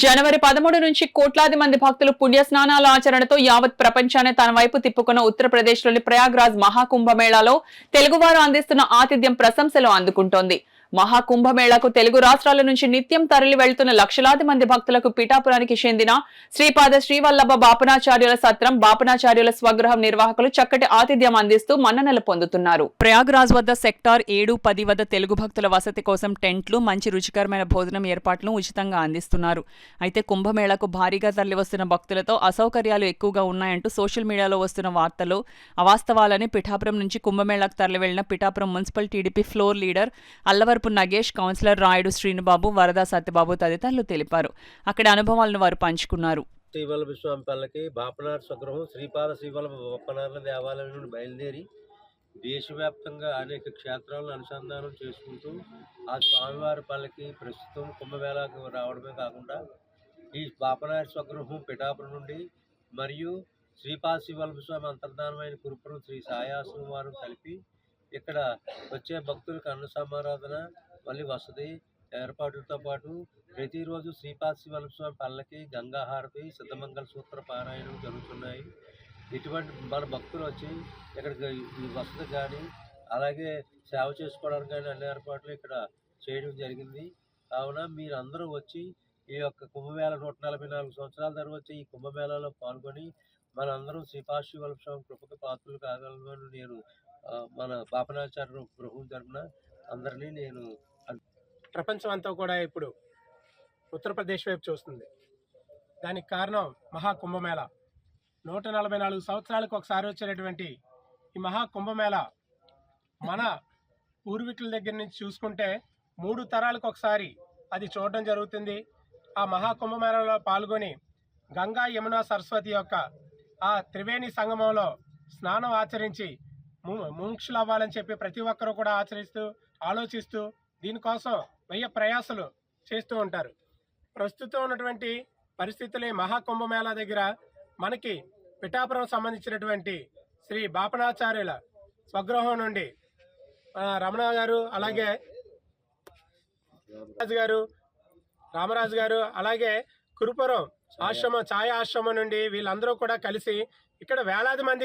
జనవరి 13 నుంచి కోట్లాది మంది భక్తులు పుణ్య స్నానాల ఆచరణతో యావత్ ప్రపంచాన్ని తన వైపు తిప్పుకున్న ఉత్తరప్రదేశ్లోని ప్రయాగ్రాజ్ మహాకుంభమేళాలో తెలుగువారు అందిస్తున్న ఆతిథ్యం ప్రశంసలు అందుకుంటోంది. మహాకుంభమేళాకు తెలుగు రాష్ట్రాల నుంచి నిత్యం తరలి వెళ్తున్న లక్షలాది మంది భక్తులకు పిఠాపురానికి చెందిన శ్రీపాద శ్రీవల్లభ బాపనాచార్యుల సత్రం, బాపనాచార్యుల స్వగృహం నిర్వాహకులు చక్కటి ఆతిథ్యం అందిస్తూ మన్ననలు పొందుతున్నారు. ప్రయాగ్రాజ్ వద్ద సెక్టార్ 7, 10 వద్ద తెలుగు భక్తుల వసతి కోసం టెంట్లు, మంచి రుచికరమైన భోజనం ఏర్పాట్లను ఉచితంగా అందిస్తున్నారు. అయితే కుంభమేళాకు భారీగా తరలివస్తున్న భక్తులతో అసౌకర్యాలు ఎక్కువగా ఉన్నాయంటూ సోషల్ మీడియాలో వస్తున్న వార్తలు అవాస్తవాలని పిఠాపురం నుంచి కుంభమేళాకు తరలి వెళ్లిన Pithapuram municipal TDP floor leader Allavarapu Nagesh, councillor Rayudu Srinubabu, Varada Satyababu తదితరులు తెలిపారు. అక్కడి అనుభవాలను వారు పంచుకున్నారు. శ్రీవల్లభ స్వామి పల్లకి బాపనార్ స్వగృహం శ్రీపాద శ్రీవల్లభ బాపనార్ల దేవాలయం నుండి బయలుదేరి దేశవ్యాప్తంగా అనేక క్షేత్రాలను అనుసంధానం చేసుకుంటూ ఆ స్వామివారి పల్లకి ప్రస్తుతం కుంభమేళాకు రావడమే కాకుండా ఈ బాపనార్ స్వగృహం పిఠాపురం నుండి మరియు శ్రీపాద శ్రీవల్లభ స్వామి అంతర్ధానమైన కురుపురం శ్రీ సాయాశ్రం వారు కలిపి ఇక్కడ వచ్చే భక్తులకు అన్న సమారాధన, మళ్ళీ వసతి ఏర్పాట్లతో పాటు ప్రతిరోజు శ్రీపాద శ్రీవల్లభ స్వామి పల్లకి గంగాహారతి, సిద్ధమంగళ సూత్ర పారాయణం జరుగుతున్నాయి. ఇటువంటి మన భక్తులు వచ్చి ఇక్కడికి ఈ వసతి కానీ అలాగే సేవ చేసుకోవడానికి కానీ అన్ని ఏర్పాట్లు ఇక్కడ చేయడం జరిగింది. కావున మీరందరూ వచ్చి ఈ యొక్క కుంభమేళ 144 సంవత్సరాల తర్వాత వచ్చి ఈ కుంభమేళాలో పాల్గొని మనందరం శ్రీపాద శ్రీవల్లభ స్వామి కృపకు పాత్రలు కాగలమని నేను మన బాపనాచార్య గృహం తరపున అందరినీ నేను ప్రపంచం అంతా కూడా ఇప్పుడు ఉత్తరప్రదేశ్ వైపు చూస్తుంది. దానికి కారణం మహాకుంభమేళ. 144 సంవత్సరాలకు ఒకసారి వచ్చేటటువంటి ఈ మహాకుంభమేళ మన పూర్వీకుల దగ్గర నుంచి చూసుకుంటే 3 తరాలకు ఒకసారి అది చూడడం జరుగుతుంది. ఆ మహాకుంభమేళలో పాల్గొని గంగా, యమున, సరస్వతి యొక్క ఆ త్రివేణి సంగమంలో స్నానం ఆచరించి ముముక్షులు అవ్వాలని చెప్పి ప్రతి ఒక్కరూ కూడా ఆలోచిస్తూ దీనికోసం వెయ్యి ప్రయాసలు చేస్తూ ఉంటారు. ప్రస్తుతం ఉన్నటువంటి పరిస్థితులు మహాకుంభమేళా దగ్గర మనకి పిఠాపురం సంబంధించినటువంటి శ్రీ బాపనాచార్యుల స్వగృహం నుండి రమణ గారు, అలాగే రామరాజు గారు, అలాగే కురుపురం ఆశ్రమం, ఛాయ ఆశ్రమం నుండి వీళ్ళందరూ కూడా కలిసి ఇక్కడ వేలాది మందికి